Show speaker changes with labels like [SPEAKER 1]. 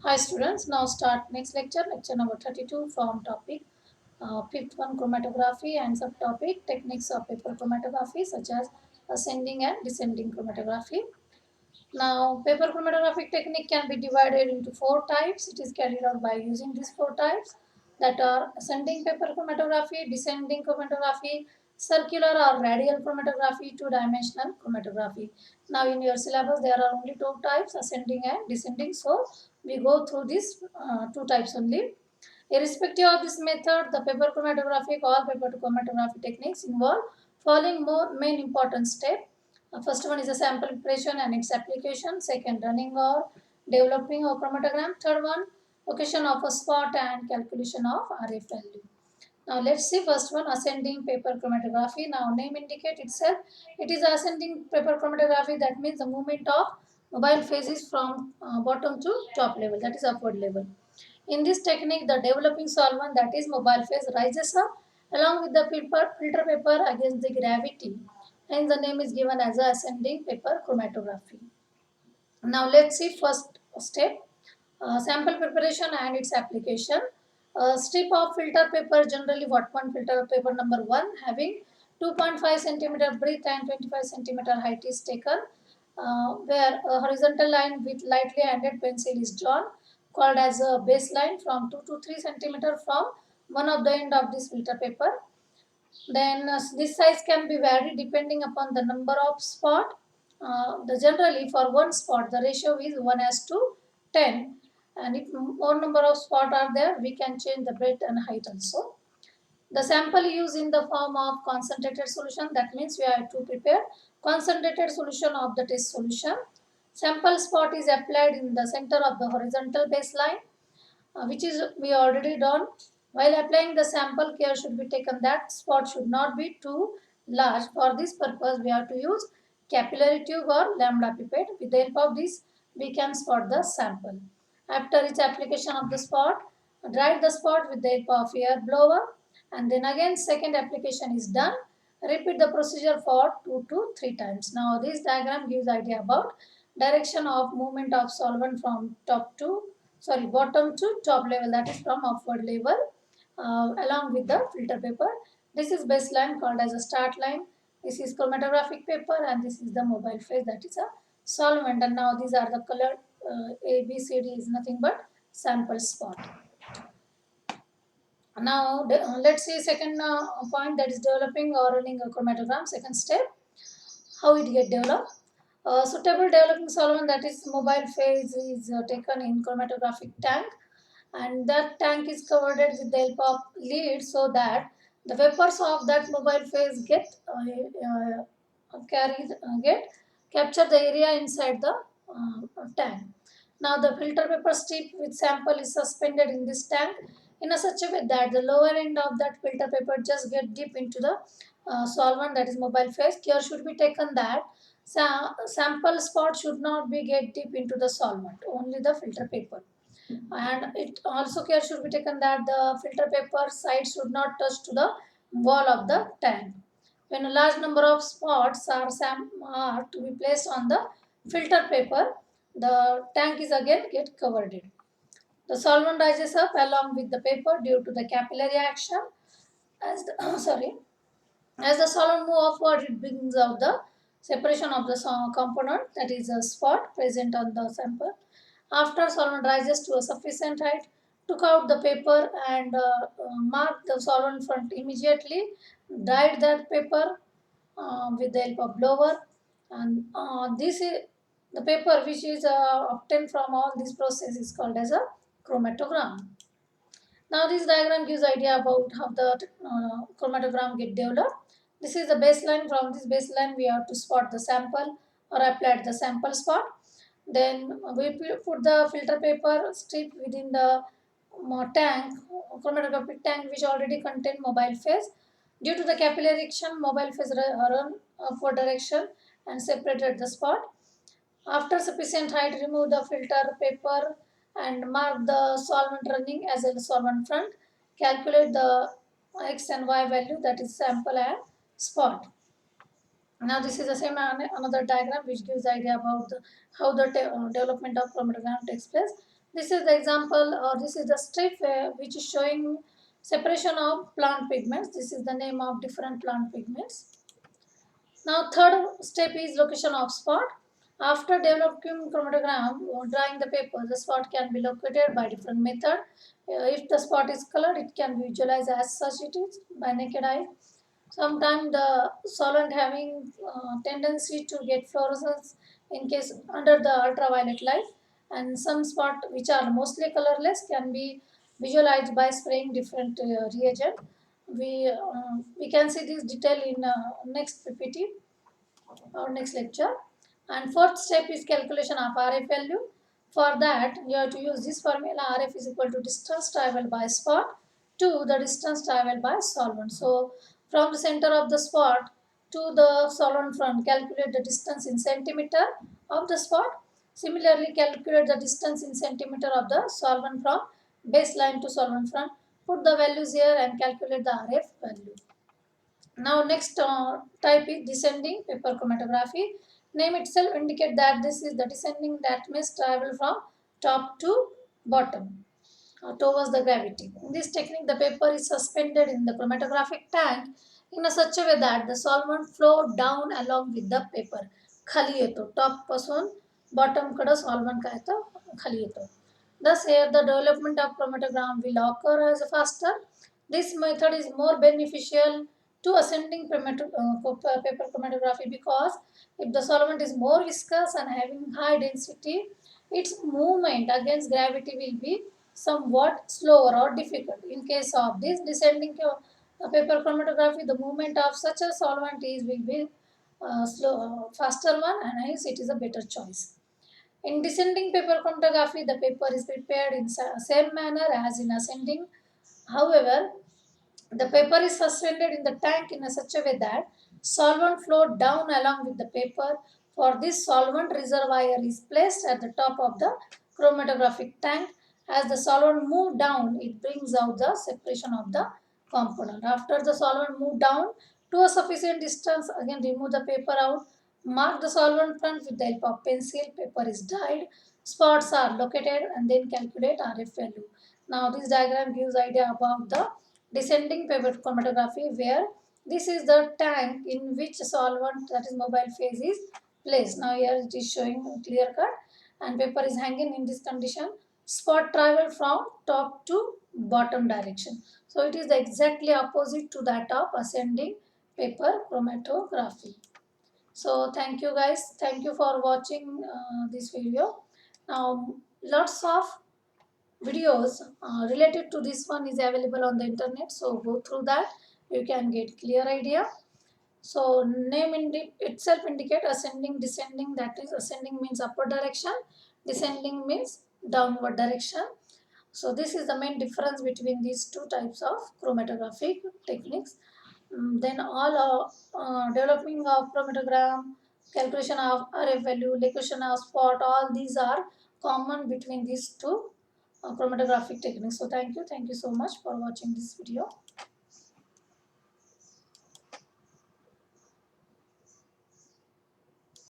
[SPEAKER 1] Hi students, now start next lecture, lecture number 32 from topic fifth one chromatography and subtopic techniques of paper chromatography such as ascending and descending chromatography. Now paper chromatographic technique can be divided into four types. It is carried out by using these four types that are ascending paper chromatography, descending chromatography, circular or radial chromatography, two-dimensional chromatography. Now in your syllabus there are only two types, ascending and descending. So we go through these two types only. Irrespective of this method, the paper chromatographic or paper chromatography techniques involve following more main important steps. First one is a sample preparation and its application. Second, running or developing a chromatogram. Third one, location of a spot and calculation of RF value. Now let's see first one, ascending paper chromatography. Now name indicate itself. It is ascending paper chromatography. That means the movement of mobile phases from bottom to top level, that is upward level. In this technique, the developing solvent, that is mobile phase, rises up along with the filter paper against the gravity. Hence, the name is given as a ascending paper chromatography. Now, let's see first step, sample preparation and its application. A strip of filter paper, generally Whatman filter paper number 1, having 2.5 centimeter breadth and 25 centimeter height is taken, where a horizontal line with lightly handed pencil is drawn, called as a baseline from 2 to 3 centimeter from one of the end of this filter paper. Then this size can be varied depending upon the number of spot. Generally for one spot the ratio is 1:10, and if more number of spot are there, we can change the breadth and height also. The sample used in the form of concentrated solution, that means we have to prepare concentrated solution of the test solution. Sample spot is applied in the center of the horizontal baseline, which is we already done. While applying the sample, care should be taken that spot should not be too large. For this purpose, we have to use capillary tube or lambda pipette. With the help of this, we can spot the sample. After its application of the spot, dry the spot with the help of air blower, and then again second application is done. Repeat the procedure for 2 to 3 times. Now this diagram gives idea about direction of movement of solvent from bottom to top level, that is from upward level, along with the filter paper. This is baseline called as a start line. This is chromatographic paper and this is the mobile phase, that is a solvent. And now these are the colored A, B, C, D is nothing but sample spot. Now let's see second point, that is developing or running a chromatogram. Second step, how it get developed. Suitable developing solvent, that is mobile phase, is taken in chromatographic tank, and that tank is covered with the help of lid so that the vapors of that mobile phase get capture the area inside the tank. Now the filter paper strip with sample is suspended in this tank in a such a way that the lower end of that filter paper just get deep into the solvent, that is mobile phase. Care should be taken that sample spot should not be get deep into the solvent, only the filter paper. And it also care should be taken that the filter paper side should not touch to the wall of the tank. When a large number of spots are to be placed on the filter paper, the tank is again get covered in. The solvent rises up along with the paper due to the capillary action. As the as the solvent move upward, it brings out the separation of the component, that is a spot present on the sample. After solvent rises to a sufficient height, took out the paper and marked the solvent front immediately, dyed that paper with the help of blower, and this is the paper which is obtained from all this process is called as a chromatogram. Now this diagram gives idea about how the chromatogram get developed. This is the baseline. From this baseline we have to spot the sample or apply the sample spot. Then we put the filter paper strip within the tank, chromatographic tank, which already contain mobile phase. Due to the capillary action, mobile phase run upward direction and separated the spot. After sufficient height, remove the filter paper and mark the solvent running as a solvent front. Calculate the x and y value, that is sample and spot. Now this is the same another diagram which gives idea about how the development of chromatogram takes place. This is the example, or this is the strip which is showing separation of plant pigments. This is the name of different plant pigments. Now third step is location of spot. After developing chromatogram or drawing the paper, the spot can be located by different method. If the spot is colored, it can be visualized as such it is by naked eye. Sometimes the solvent having tendency to get fluorescence in case under the ultraviolet light, and some spot which are mostly colorless can be visualized by spraying different reagent. We can see this detail in next PPT or next lecture. And fourth step is calculation of RF value. For that, you have to use this formula. RF is equal to distance traveled by spot to the distance traveled by solvent. So from the center of the spot to the solvent front, calculate the distance in centimeter of the spot. Similarly, calculate the distance in centimeter of the solvent from baseline to solvent front. Put the values here and calculate the RF value. Now next type is descending paper chromatography. Name itself indicate that this is the descending, that means travel from top to bottom towards the gravity. In this technique, the paper is suspended in the chromatographic tank in a such a way that the solvent flow down along with the paper. खाली येतो top पासून bottom कडे solvent काय येतं खाली येतो. Thus here the development of chromatogram will occur as faster. This method is more beneficial to ascending paper chromatography because if the solvent is more viscous and having high density, its movement against gravity will be somewhat slower or difficult. In case of this descending paper chromatography, the movement of such a solvent is will be faster one, and hence it is a better choice. In descending paper chromatography, the paper is prepared in same manner as in ascending. However, the paper is suspended in the tank in a such a way that solvent flow down along with the paper. For this, solvent reservoir is placed at the top of the chromatographic tank. As the solvent move down, it brings out the separation of the component. After the solvent move down to a sufficient distance, again remove the paper out. Mark the solvent front with the help of pencil. Paper is dyed. Spots are located and then calculate RF value. Now this diagram gives idea about the descending paper chromatography, where this is the tank in which solvent, that is mobile phase, is placed. Now here it is showing clear cut and paper is hanging in this condition. Spot travel from top to bottom direction. So it is the exactly opposite to that of ascending paper chromatography. So thank you guys. Thank you for watching this video. Now lots of videos related to this one is available on the internet, so go through that, you can get clear idea. So name itself indicate ascending, descending, that is ascending means upward direction, descending means downward direction. So this is the main difference between these two types of chromatographic techniques. Then all developing of chromatogram, calculation of RF value, location of spot, all these are common between these two chromatographic techniques. So thank you so much for watching this video.